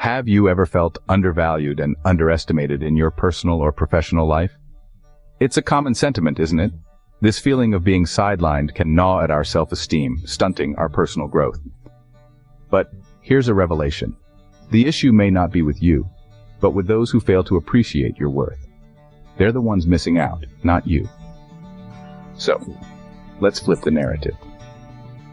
Have you ever felt undervalued and underestimated in your personal or professional life? It's a common sentiment, isn't it? This feeling of being sidelined can gnaw at our self-esteem, stunting our personal growth. But here's a revelation. The issue may not be with you, but with those who fail to appreciate your worth. They're the ones missing out, not you. So, let's flip the narrative.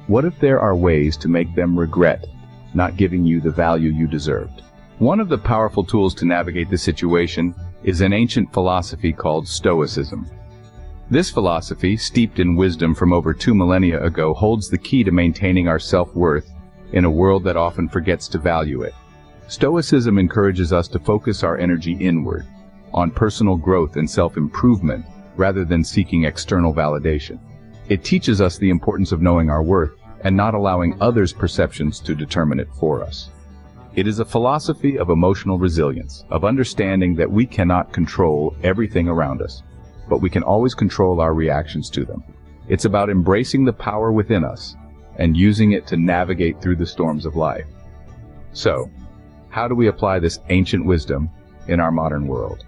What if there are ways to make them regret not giving you the value you deserved? One of the powerful tools to navigate this situation is an ancient philosophy called Stoicism. This philosophy, steeped in wisdom from over 2 millennia ago, holds the key to maintaining our self-worth in a world that often forgets to value it. Stoicism encourages us to focus our energy inward, on personal growth and self-improvement, rather than seeking external validation. It teaches us the importance of knowing our worth and not allowing others' perceptions to determine it for us. It is a philosophy of emotional resilience, of understanding that we cannot control everything around us, but we can always control our reactions to them. It's about embracing the power within us and using it to navigate through the storms of life. So, how do we apply this ancient wisdom in our modern world?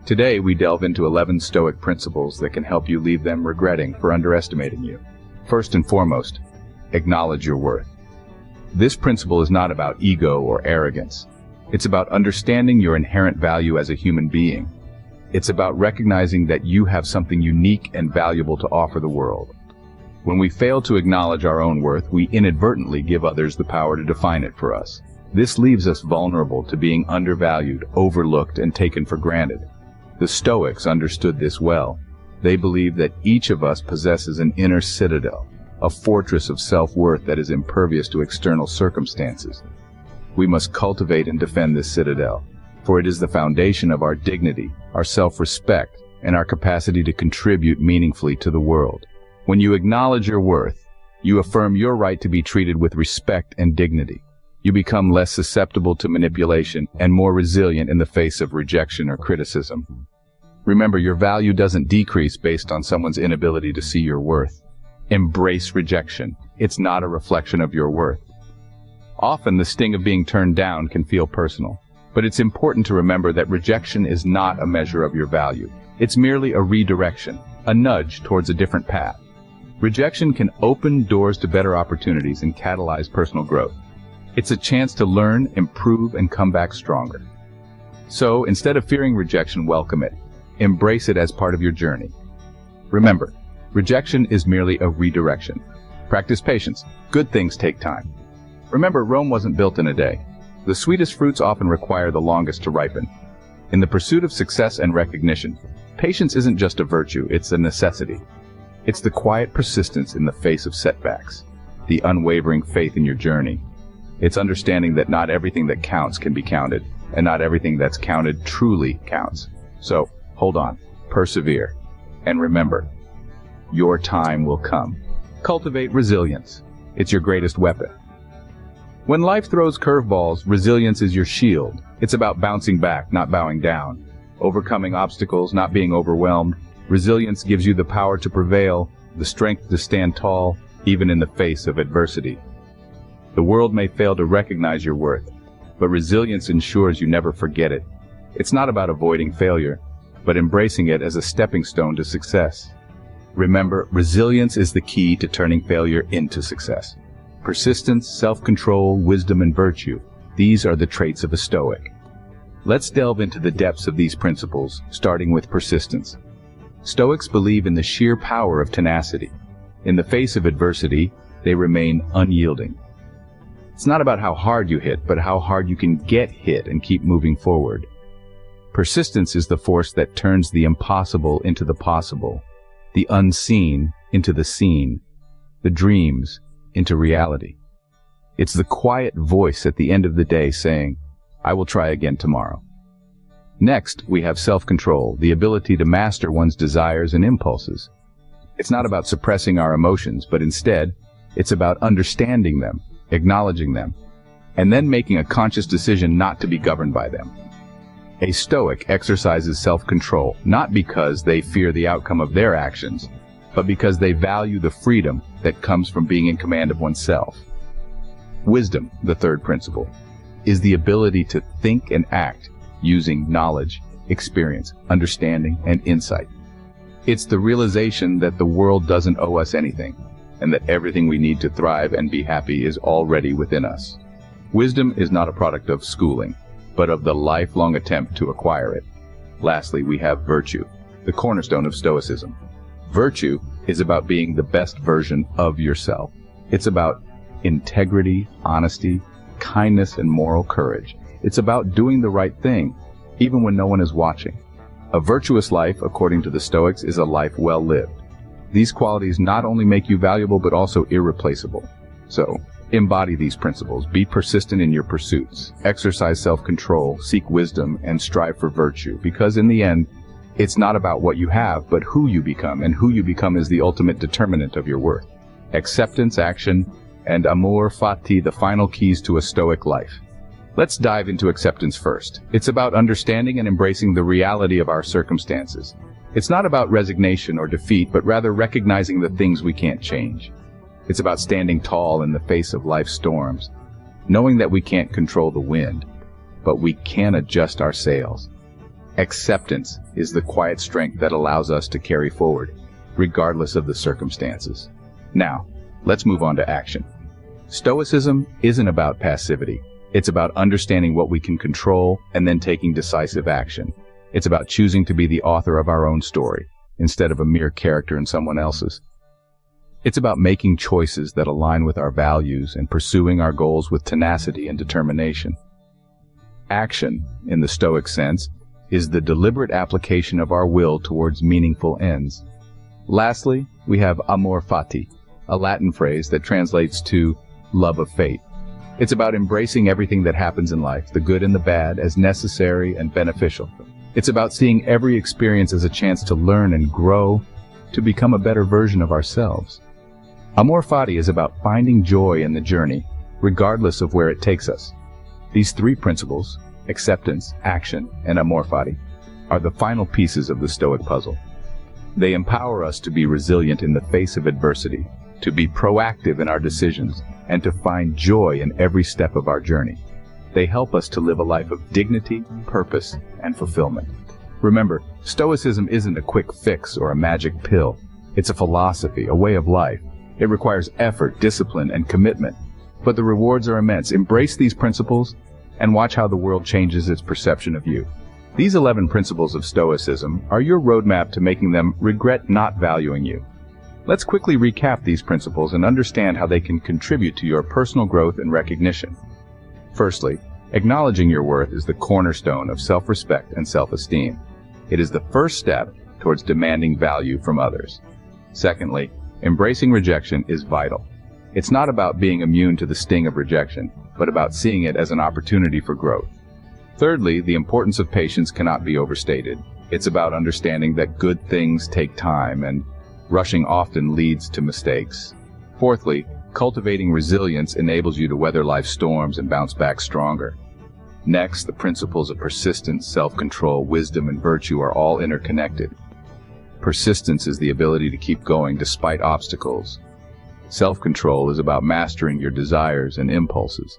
Today, we delve into 11 Stoic principles that can help you leave them regretting for underestimating you. First and foremost, acknowledge your worth. This principle is not about ego or arrogance. It's about understanding your inherent value as a human being. It's about recognizing that you have something unique and valuable to offer the world. When we fail to acknowledge our own worth, we inadvertently give others the power to define it for us. This leaves us vulnerable to being undervalued, overlooked, and taken for granted. The Stoics understood this well. They believed that each of us possesses an inner citadel, a fortress of self-worth that is impervious to external circumstances. We must cultivate and defend this citadel, for it is the foundation of our dignity, our self-respect, and our capacity to contribute meaningfully to the world. When you acknowledge your worth, you affirm your right to be treated with respect and dignity. You become less susceptible to manipulation and more resilient in the face of rejection or criticism. Remember, your value doesn't decrease based on someone's inability to see your worth. Embrace rejection. It's not a reflection of your worth. Often, the sting of being turned down can feel personal, but it's important to remember that rejection is not a measure of your value. It's merely a redirection, a nudge towards a different path. Rejection can open doors to better opportunities and catalyze personal growth. It's a chance to learn, improve, and come back stronger. So, instead of fearing rejection, welcome it. Embrace it as part of your journey. Remember, rejection is merely a redirection. Practice patience. Good things take time. Remember, Rome wasn't built in a day. The sweetest fruits often require the longest to ripen. In the pursuit of success and recognition, patience isn't just a virtue, it's a necessity. It's the quiet persistence in the face of setbacks, the unwavering faith in your journey. It's understanding that not everything that counts can be counted, and not everything that's counted truly counts. So, hold on, persevere, and remember, your time will come. Cultivate resilience. It's your greatest weapon. When life throws curveballs, resilience is your shield. It's about bouncing back, not bowing down. Overcoming obstacles, not being overwhelmed. Resilience gives you the power to prevail, the strength to stand tall, even in the face of adversity. The world may fail to recognize your worth, but resilience ensures you never forget it. It's not about avoiding failure, but embracing it as a stepping stone to success. Remember, resilience is the key to turning failure into success. Persistence, self-control, wisdom, and virtue. These are the traits of a Stoic. Let's delve into the depths of these principles, starting with persistence. Stoics believe in the sheer power of tenacity. In the face of adversity, they remain unyielding. It's not about how hard you hit, but how hard you can get hit and keep moving forward. Persistence is the force that turns the impossible into the possible, the unseen into the seen, the dreams into reality. It's the quiet voice at the end of the day saying, "I will try again tomorrow." Next, we have self-control, the ability to master one's desires and impulses. It's not about suppressing our emotions, but instead, it's about understanding them, acknowledging them, and then making a conscious decision not to be governed by them. A Stoic exercises self-control, not because they fear the outcome of their actions, but because they value the freedom that comes from being in command of oneself. Wisdom, the third principle. is the ability to think and act using knowledge, experience, understanding, and insight. It's the realization that the world doesn't owe us anything, and that everything we need to thrive and be happy is already within us. Wisdom is not a product of schooling, but of the lifelong attempt to acquire it. Lastly, we have virtue, the cornerstone of Stoicism. Virtue is about being the best version of yourself. It's about integrity, honesty, kindness, and moral courage. It's about doing the right thing, even when no one is watching. A virtuous life, according to the Stoics, is a life well lived. These qualities not only make you valuable, but also irreplaceable. So, embody these principles. Be persistent in your pursuits. Exercise self-control, seek wisdom, and strive for virtue. Because in the end, it's not about what you have, but who you become, and who you become is the ultimate determinant of your worth. Acceptance, action, and Amor, Fati, the final keys to a Stoic life. Let's dive into acceptance first. It's about understanding and embracing the reality of our circumstances. It's not about resignation or defeat, but rather recognizing the things we can't change. It's about standing tall in the face of life's storms, knowing that we can't control the wind, but we can adjust our sails. Acceptance is the quiet strength that allows us to carry forward, regardless of the circumstances. Now, let's move on to action. Stoicism isn't about passivity. It's about understanding what we can control and then taking decisive action. It's about choosing to be the author of our own story, instead of a mere character in someone else's. It's about making choices that align with our values and pursuing our goals with tenacity and determination. Action, in the Stoic sense, is the deliberate application of our will towards meaningful ends. Lastly, we have Amor Fati, a Latin phrase that translates to love of fate. It's about embracing everything that happens in life, the good and the bad, as necessary and beneficial. It's about seeing every experience as a chance to learn and grow, to become a better version of ourselves. Amor Fati is about finding joy in the journey, regardless of where it takes us. These three principles, acceptance, action, and Amor Fati, are the final pieces of the Stoic puzzle. They empower us to be resilient in the face of adversity, to be proactive in our decisions, and to find joy in every step of our journey. They help us to live a life of dignity, purpose, and fulfillment. Remember, Stoicism isn't a quick fix or a magic pill. It's a philosophy, a way of life. It requires effort, discipline, and commitment. But the rewards are immense. Embrace these principles and watch how the world changes its perception of you. These 11 principles of Stoicism are your roadmap to making them regret not valuing you. Let's quickly recap these principles and understand how they can contribute to your personal growth and recognition. Firstly, acknowledging your worth is the cornerstone of self-respect and self-esteem. It is the first step towards demanding value from others. Secondly, embracing rejection is vital. It's not about being immune to the sting of rejection, but about seeing it as an opportunity for growth. Thirdly, the importance of patience cannot be overstated. It's about understanding that good things take time and rushing often leads to mistakes. Fourthly, cultivating resilience enables you to weather life's storms and bounce back stronger. Next, the principles of persistence, self-control, wisdom, and virtue are all interconnected. Persistence is the ability to keep going despite obstacles. Self-control is about mastering your desires and impulses.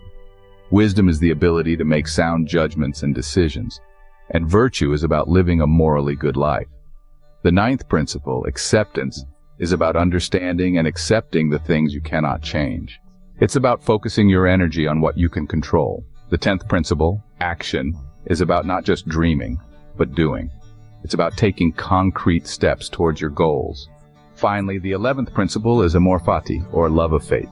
Wisdom is the ability to make sound judgments and decisions. And virtue is about living a morally good life. The ninth principle, acceptance, is about understanding and accepting the things you cannot change. It's about focusing your energy on what you can control. The 10th principle, action, is about not just dreaming, but doing. It's about taking concrete steps towards your goals. Finally, the 11th principle is Amor Fati, or love of fate.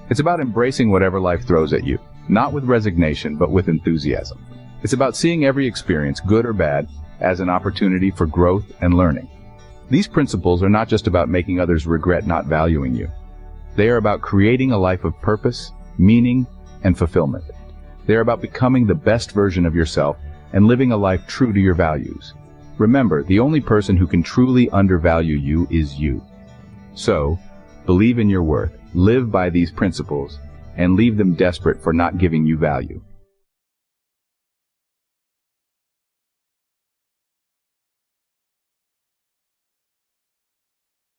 It's about embracing whatever life throws at you, not with resignation, but with enthusiasm. It's about seeing every experience, good or bad, as an opportunity for growth and learning. These principles are not just about making others regret not valuing you. They are about creating a life of purpose, meaning, and fulfillment. They are about becoming the best version of yourself and living a life true to your values. Remember, the only person who can truly undervalue you is you. So, believe in your worth, live by these principles, and leave them desperate for not giving you value.